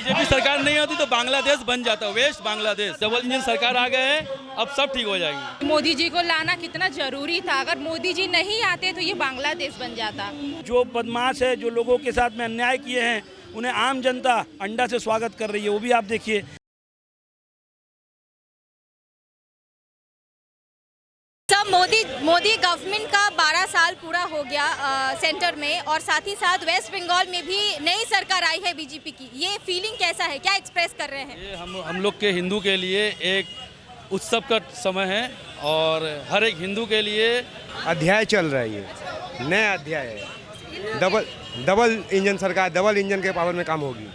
BJP सरकार नहीं होती तो बांग्लादेश बन जाता, वेस्ट बांग्लादेश। डबल इंजन सरकार आ गए हैं, अब सब ठीक हो जाएंगे। मोदी जी को लाना कितना जरूरी था, अगर मोदी जी नहीं आते तो ये बांग्लादेश बन जाता। जो बदमाश है, जो लोगों के साथ में अन्याय किए हैं, उन्हें आम जनता अंडा से स्वागत कर रही है, वो भी आप देखिए। मोदी गवर्नमेंट का 12 साल पूरा हो गया सेंटर में, और साथ ही साथ वेस्ट बंगाल में भी नई सरकार आई है बीजेपी की। ये फीलिंग कैसा है, क्या एक्सप्रेस कर रहे हैं? ये हम लोग के हिंदू के लिए एक उत्सव का समय है, और हर एक हिंदू के लिए अध्याय चल रहा है। ये नया अध्याय है। डबल इंजन सरकार, डबल इंजन के पावर में काम होगी।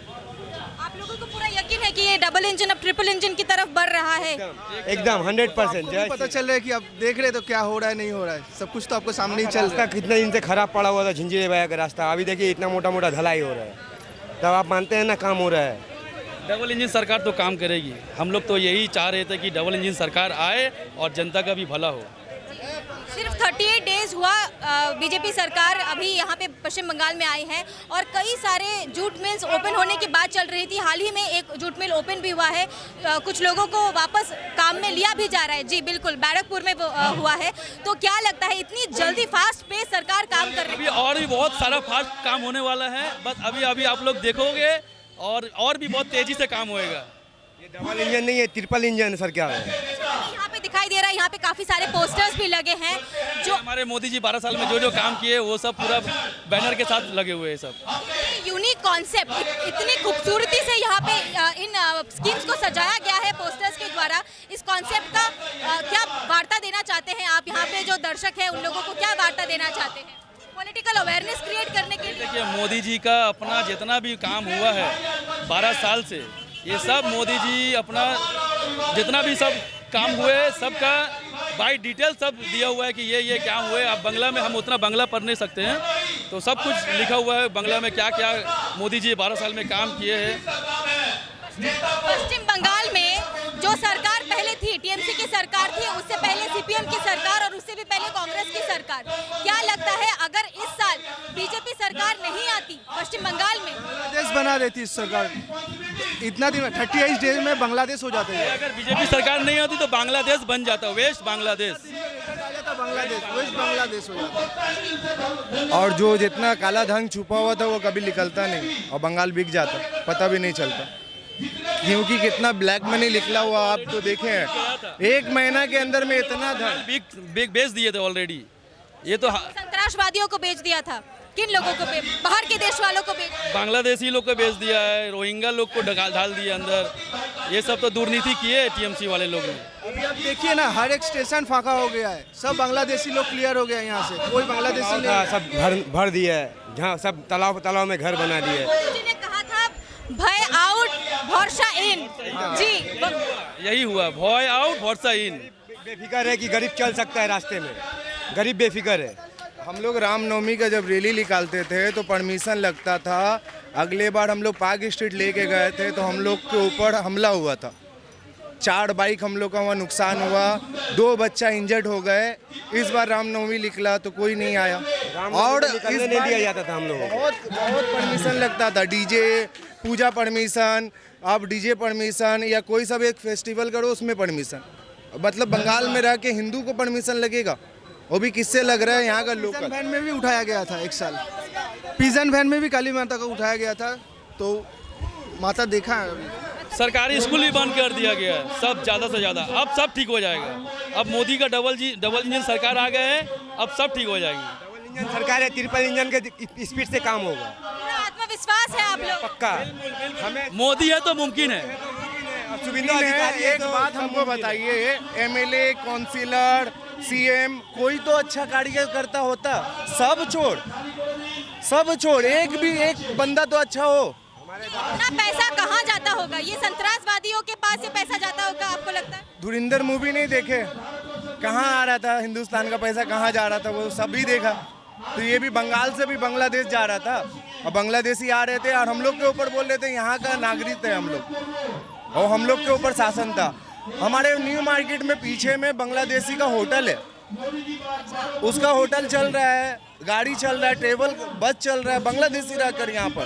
आप लोगों को पूरा यकीन है कि ये डबल इंजन अब ट्रिपल इंजन की तरफ बढ़ रहा है? एकदम 100%। पता चल रहा है कि अब देख रहे तो क्या हो रहा है, नहीं हो रहा है, सब कुछ तो आपको सामने ही चल रहा है। कितने दिन से खराब पड़ा हुआ था झिंझिरे भाया का रास्ता, अभी देखिए इतना मोटा मोटा ढलाई हो रहा है। तब आप मानते हैं ना काम हो रहा है। डबल इंजन सरकार तो काम करेगी। हम लोग तो यही चाह रहे थे कि डबल इंजन सरकार आए और जनता का भी भला हो। सिर्फ 38 डेज हुआ बीजेपी सरकार अभी यहाँ पे पश्चिम बंगाल में आई है, और कई सारे जूट मिल्स ओपन होने की बात चल रही थी। हाल ही में एक जूट मिल ओपन भी हुआ है, कुछ लोगों को वापस काम में लिया भी जा रहा है। जी बिल्कुल, बैरकपुर में हुआ है। तो क्या लगता है इतनी जल्दी फास्ट पेस सरकार काम कर रही है? और भी बहुत सारा फास्ट काम होने वाला है, बस अभी आप लोग देखोगे, और भी बहुत तेजी से काम होएगा। ये डबल इंजन नहीं है, ट्रिपल इंजन सरकार है। यहाँ पे दिखाई दे रहा है, यहाँ पे काफी सारे पोस्टर्स भी लगे हैं। जो हमारे मोदी जी 12 साल में जो काम किए वो सब पूरा बैनर के साथ लगे हुए हैं। सब यूनिक कॉन्सेप्ट, इतनी खूबसूरती से यहाँ पे इन स्कीम्स को सजाया गया है पोस्टर्स के द्वारा। इस कॉन्सेप्ट का क्या वार्ता देना चाहते हैं आप? यहाँ पे जो दर्शक है उन लोगों को क्या वार्ता देना चाहते हैं पॉलिटिकल अवेयरनेस क्रिएट करने के लिए? देखिए, मोदी जी का अपना जितना भी काम हुआ है 12 साल से, ये सब मोदी जी अपना जितना भी सब काम हुए सबका बाय डिटेल सब दिया हुआ है कि ये क्या हुए। अब बांग्ला में हम उतना बांग्ला पढ़ नहीं सकते हैं, तो सब कुछ लिखा हुआ है बांग्ला में क्या क्या मोदी जी 12 साल में काम किए हैं। पश्चिम बंगाल में जो सरकार पहले थी, टीएमसी की सरकार थी, उससे पहले सीपीएम की सरकार, और उससे भी पहले कांग्रेस की सरकार, क्या लगता है अगर इस साल बीजेपी सरकार नहीं आती पश्चिम बंगाल में, देश बना देती इस सरकार। इतना दिन 38 डेज में बांग्लादेश हो जाते हैं। अगर बीजेपी सरकार नहीं होती तो बांग्लादेश बन जाता, वेस्ट बांग्लादेश। बांग्लादेश, वेस्ट बांग्लादेश हो जाता। और जो जितना काला धन छुपा हुआ था वो कभी निकलता नहीं, और बंगाल बिक जाता, पता भी नहीं चलता। क्योंकि कितना ब्लैक मनी निकला हुआ आप तो देखे हैं, 1 महीना के अंदर में इतना धन बिग बेच दिए थे ऑलरेडी। ये तो संतरासवादियों को बेच दिया था। किन लोगों को? बाहर के देश वालों को बेच, बांग्लादेशी लोग को बेच दिया है, रोहिंग्या लोग को ढाल दिया अंदर। ये सब तो दुर्नीति की है टीएमसी वाले लोग ने। अभी आप देखिए ना, हर एक स्टेशन फाका हो गया है, सब बांग्लादेशी लोग क्लियर हो गया है। यहाँ से कोई बांग्लादेशी नहीं, सब भर दिया है, जहाँ सब तालाब में घर बना दिए। मोदी ने कहा था भय आउट भरोसा इन। जी यही हुआ, भय आउट भरोसा इन। बेफिक्र है कि गरीब चल सकता है रास्ते में, गरीब बेफिक्र है। हम लोग रामनवमी का जब रैली निकालते थे तो परमिशन लगता था। अगले बार हम लोग पार्क स्ट्रीट लेके गए थे तो हम लोग के ऊपर हमला हुआ था, 4 बाइक हम लोग का वहाँ नुकसान हुआ, 2 बच्चा इंजर्ड हो गए। इस बार रामनवमी निकला तो कोई नहीं आया, और इस नहीं दिया जाता था हम लोगों को। बहुत परमिशन लगता था, डीजे पूजा परमिशन, अब डीजे परमिशन, या कोई सब एक फेस्टिवल करो उसमें परमिशन। मतलब बंगाल में रह के हिंदू को परमिशन लगेगा, वो भी किससे लग रहा है? यहाँ का लोकल वैन में भी उठाया गया था। एक साल पिजन वैन में भी काली माता को उठाया गया था, तो माता देखा है। अभी सरकारी स्कूल भी बंद कर दिया गया है, सब ज़्यादा से ज़्यादा। अब सब ठीक हो जाएगा। अब मोदी का डबल इंजन सरकार आ गए हैं, अब सब ठीक हो जाएगी। डबल इंजन सरकार है, ट्रिपल इंजन के स्पीड से काम होगा। पूरा आत्मविश्वास है आप लोग? पक्का। हमें मोदी है तो मुमकिन है। सुविधा अधिकारी एक बात हमको बताइए, एमएलए, काउंसिलर, सीएम, कोई तो अच्छा कार्य करता होता? सब छोड़, एक बंदा तो अच्छा हो। इतना पैसा कहाँ जाता होगा? ये संतरासवादियों के पास ये पैसा जाता होगा, आपको लगता है? धुरिंदर मूवी नहीं देखे? कहाँ आ रहा था हिंदुस्तान का पैसा, कहाँ जा रहा था, वो सभी देखा। तो ये भी बंगाल से भी बांग्लादेश जा रहा था, और बांग्लादेशी आ रहे थे और हम लोग के ऊपर बोल रहे थे यहाँ का नागरिक है हम लोग, और हम लोग के ऊपर शासन था। हमारे न्यू मार्केट में पीछे में बांग्लादेशी का होटल है, उसका होटल चल रहा है, गाड़ी चल रहा है, ट्रेवल बस चल रहा है, बांग्लादेशी रहकर यहाँ पर।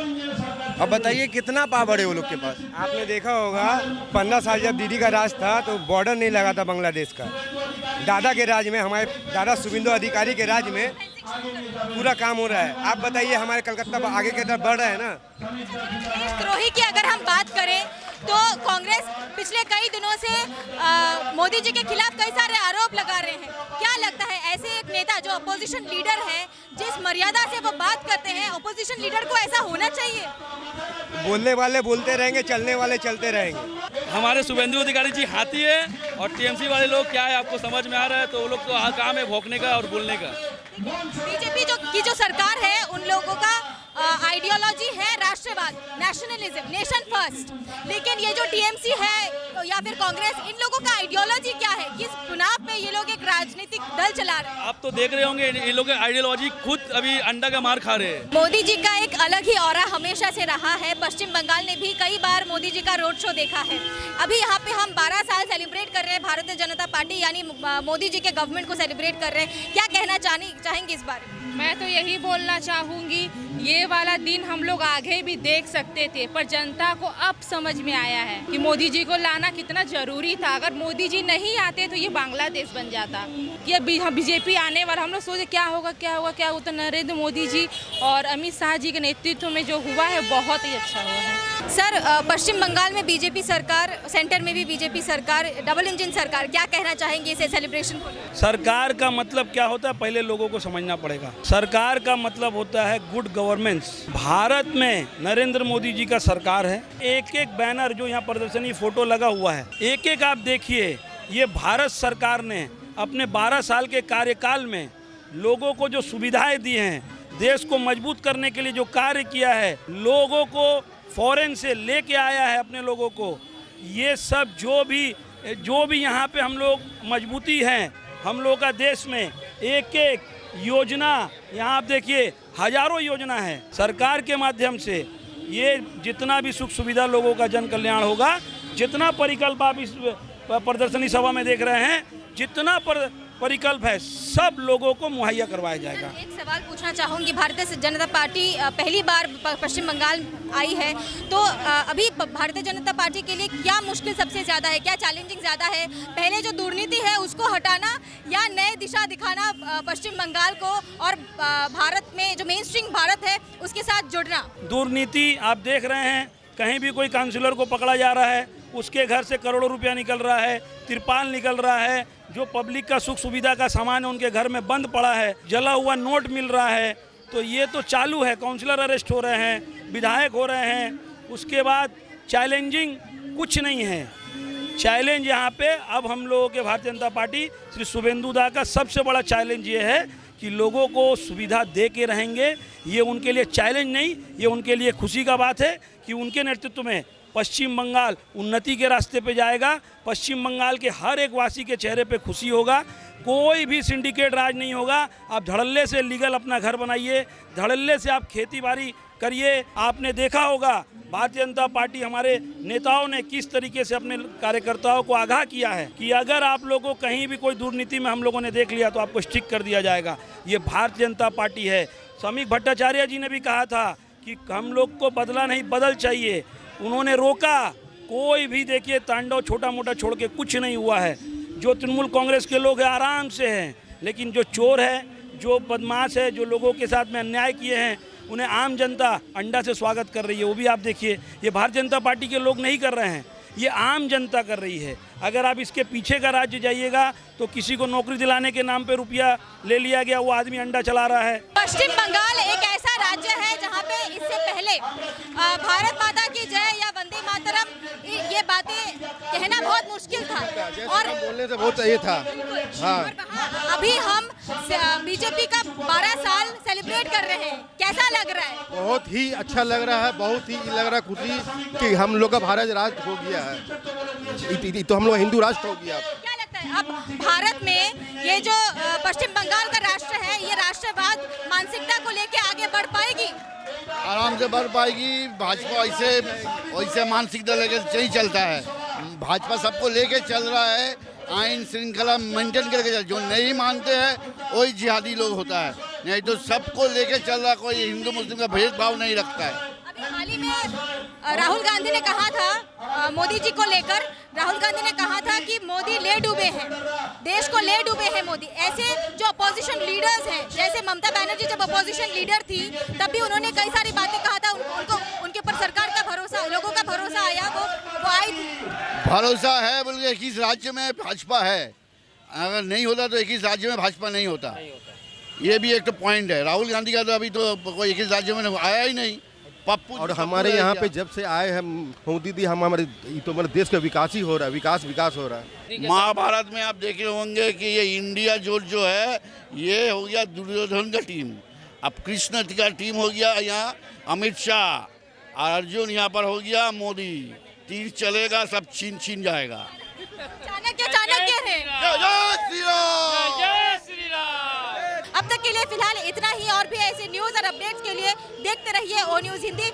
अब बताइए कितना पावर है वो लोग के पास। आपने देखा होगा 15 साल जब दीदी का राज था तो बॉर्डर नहीं लगा था बांग्लादेश का। दादा के राज में, हमारे दादा शुभेंदु अधिकारी के राज में पूरा काम हो रहा है। आप बताइए हमारे कलकत्ता आगे की तरफ बढ़ रहा है ना। देशद्रोही की अगर हम बात करें तो कांग्रेस पिछले कई दिनों से मोदी जी के खिलाफ कई सारे आरोप लगा रहे हैं। क्या लगता है ऐसे एक नेता जो अपोजिशन लीडर है, जिस मर्यादा से वो बात करते हैं, अपोजिशन लीडर को ऐसा होना चाहिए? बोलने वाले बोलते रहेंगे, चलने वाले चलते रहेंगे। हमारे शुभेंदु अधिकारी जी हाथी है और टीएमसी वाले लोग क्या है आपको समझ में आ रहा है? तो वो लोग तो काम है भौंकने का और बोलने का। बीजेपी की जो सरकार है उन लोगों का आइडियोलॉजी है राष्ट्रवाद, नेशनलिज्म, नेशन फर्स्ट। लेकिन ये जो टीएमसी है या फिर कांग्रेस, इन लोगों का आइडियोलॉजी क्या है? किस बुनियाद पे ये लोग एक राजनीतिक दल चला रहे हैं? आप तो देख रहे होंगे ये लोग आइडियोलॉजी खुद अभी अंडा का मार खा रहे हैं। मोदी जी का एक अलग ही ऑरा हमेशा से रहा है। पश्चिम बंगाल ने भी कई बार मोदी जी का रोड शो देखा है। अभी यहाँ पे हम 12 साल सेलिब्रेट कर रहे हैं, भारतीय जनता पार्टी यानी मोदी जी के गवर्नमेंट को सेलिब्रेट कर रहे हैं। क्या कहना चाहेंगे इस बारे में? मैं तो यही बोलना चाहूँगी, ये वाला दिन हम लोग आगे भी देख सकते थे, पर जनता को अब समझ में आया है कि मोदी जी को लाना कितना जरूरी था। अगर मोदी जी नहीं आते तो ये बांग्लादेश बन जाता। ये बीजेपी आने वाला, हम लोग सोचे क्या होगा। तो नरेंद्र मोदी जी और अमित शाह जी के नेतृत्व में जो हुआ है बहुत ही अच्छा हुआ है। सर, पश्चिम बंगाल में बीजेपी सरकार, सेंटर में भी बीजेपी सरकार, डबल इंजन सरकार, क्या कहना चाहेंगे इसे सेलिब्रेशन को? सरकार का मतलब क्या होता है पहले लोगों को समझना पड़ेगा। सरकार का मतलब होता है गुड गवर्नेंस। भारत में नरेंद्र मोदी जी का सरकार है। एक एक बैनर जो यहाँ प्रदर्शनी फोटो लगा हुआ है, एक एक आप देखिए, ये भारत सरकार ने अपने 12 साल के कार्यकाल में लोगों को जो सुविधाएं दी हैं, देश को मजबूत करने के लिए जो कार्य किया है, लोगों को फॉरेन से लेके आया है अपने लोगों को, ये सब जो भी यहाँ पे हम लोग मजबूती हैं हम लोग का देश में, एक एक योजना यहाँ आप देखिए, हजारों योजना है सरकार के माध्यम से। ये जितना भी सुख सुविधा लोगों का जन कल्याण होगा, जितना परिकल्प आप इस प्रदर्शनी सभा में देख रहे हैं, जितना परिकल्प है सब लोगों को मुहैया करवाया जाएगा। एक सवाल पूछना चाहूँगी, भारतीय जनता पार्टी पहली बार पश्चिम बंगाल आई है, तो अभी भारतीय जनता पार्टी के लिए क्या मुश्किल सबसे ज़्यादा है, क्या चैलेंजिंग ज़्यादा है? पहले जो दुर्नीति है उसको हटाना या नए दिशा दिखाना पश्चिम बंगाल को, और भारत में जो मेन स्ट्रीम भारत है उसके साथ जुड़ना? दुर्नीति आप देख रहे हैं, कहीं भी कोई काउंसिलर को पकड़ा जा रहा है, उसके घर से करोड़ों रुपया निकल रहा है, तिरपाल निकल रहा है, जो पब्लिक का सुख सुविधा का सामान है उनके घर में बंद पड़ा है, जला हुआ नोट मिल रहा है। तो ये तो चालू है, काउंसिलर अरेस्ट हो रहे हैं, विधायक हो रहे हैं। उसके बाद चैलेंजिंग कुछ नहीं है। चैलेंज यहाँ पे अब हम लोगों के भारतीय जनता पार्टी श्री शुभेंदु दा का सबसे बड़ा चैलेंज ये है कि लोगों को सुविधा दे के रहेंगे। ये उनके लिए चैलेंज नहीं, ये उनके लिए खुशी का बात है कि उनके नेतृत्व में पश्चिम बंगाल उन्नति के रास्ते पे जाएगा। पश्चिम बंगाल के हर एक वासी के चेहरे पे खुशी होगा। कोई भी सिंडिकेट राज नहीं होगा। आप धड़ल्ले से लीगल अपना घर बनाइए, धड़ल्ले से आप खेती बाड़ी करिए। आपने देखा होगा भारतीय जनता पार्टी, हमारे नेताओं ने किस तरीके से अपने कार्यकर्ताओं को आगाह किया है कि अगर आप लोगों को कहीं भी कोई दुर्नीति में हम लोगों ने देख लिया तो आपको स्ट्रिक कर दिया जाएगा। ये भारतीय जनता पार्टी है। समीक भट्टाचार्य जी ने भी कहा था कि हम लोग को बदला नहीं बदल चाहिए। उन्होंने रोका, कोई भी देखिए तांडव छोटा मोटा छोड़ के कुछ नहीं हुआ है। जो तृणमूल कांग्रेस के लोग हैं आराम से हैं, लेकिन जो चोर है, जो बदमाश है, जो लोगों के साथ में अन्याय किए हैं, उन्हें आम जनता अंडा से स्वागत कर रही है। वो भी आप देखिए, ये भारतीय जनता पार्टी के लोग नहीं कर रहे हैं, ये आम जनता कर रही है। अगर आप इसके पीछे का राज्य जाइएगा तो किसी को नौकरी दिलाने के नाम पे रुपया ले लिया गया, वो आदमी अंडा चला रहा है। पश्चिम बंगाल एक ऐसा राज्य है जहाँ पे इससे पहले भारत माता की जय या वंदे मातरम, ये बातें कहना बहुत मुश्किल था और बोलने से बहुत ये था। हाँ, अभी हम बीजेपी का 12 साल सेलिब्रेट कर रहे हैं, कैसा लग रहा है? बहुत ही अच्छा लग रहा है, बहुत ही लग रहा है खुशी कि हम लोग का भारत राष्ट्र हो गया है। तो हम लोग हिंदू राष्ट्र हो गया। क्या लगता है अब भारत में ये जो पश्चिम बंगाल का राष्ट्र है, ये राष्ट्रवाद मानसिकता को लेके आगे बढ़ पाएगी? आराम से बढ़ पाएगी। भाजपा वैसे मानसिकता लेके नहीं चलता है। भाजपा सबको लेके चल रहा है, आइन श्रृंखला मेंटेन करके चल। जो नहीं मानते हैं वही जिहादी लोग होता है, नहीं तो सबको लेके चल रहा है। कोई हिंदू मुस्लिम का भेदभाव नहीं रखता है। अभी हाल ही में राहुल गांधी ने कहा था मोदी जी को लेकर, राहुल गांधी ने कहा था कि मोदी ले डूबे हैं, देश को ले डूबे हैं मोदी। ऐसे जो अपोजिशन लीडर्स हैं, जैसे ममता बनर्जी जब अपोजिशन लीडर थी तब भी उन्होंने कई सारी बातें कहा था, उनको उनके ऊपर सरकार का भरोसा, लोगों का भरोसा आया, वो आई थी। भरोसा है बोल के 21 राज्य में भाजपा है, अगर नहीं होता तो 21 राज्य में भाजपा नहीं होता। ये भी एक तो पॉइंट है। राहुल गांधी का तो अभी तो कोई 21 राज्यों में आया ही नहीं। पप्पू और हमारे यहाँ पे जब से आए हैं मोदी जी, हम हमारे तो हमारे देश का विकास ही हो रहा है, विकास हो रहा है। महाभारत में आप देखे होंगे कि ये इंडिया जो है ये हो गया दुर्योधन का टीम, अब कृष्ण का टीम हो गया यहाँ अमित शाह, और अर्जुन यहाँ पर हो गया मोदी। तीर चलेगा सब छीन जाएगा। चाणक्य है। जय श्री राम। अब तक के लिए फिलहाल इतना ही, और भी ऐसे न्यूज़ और अपडेट्स के लिए देखते रहिए ओ न्यूज़ हिंदी।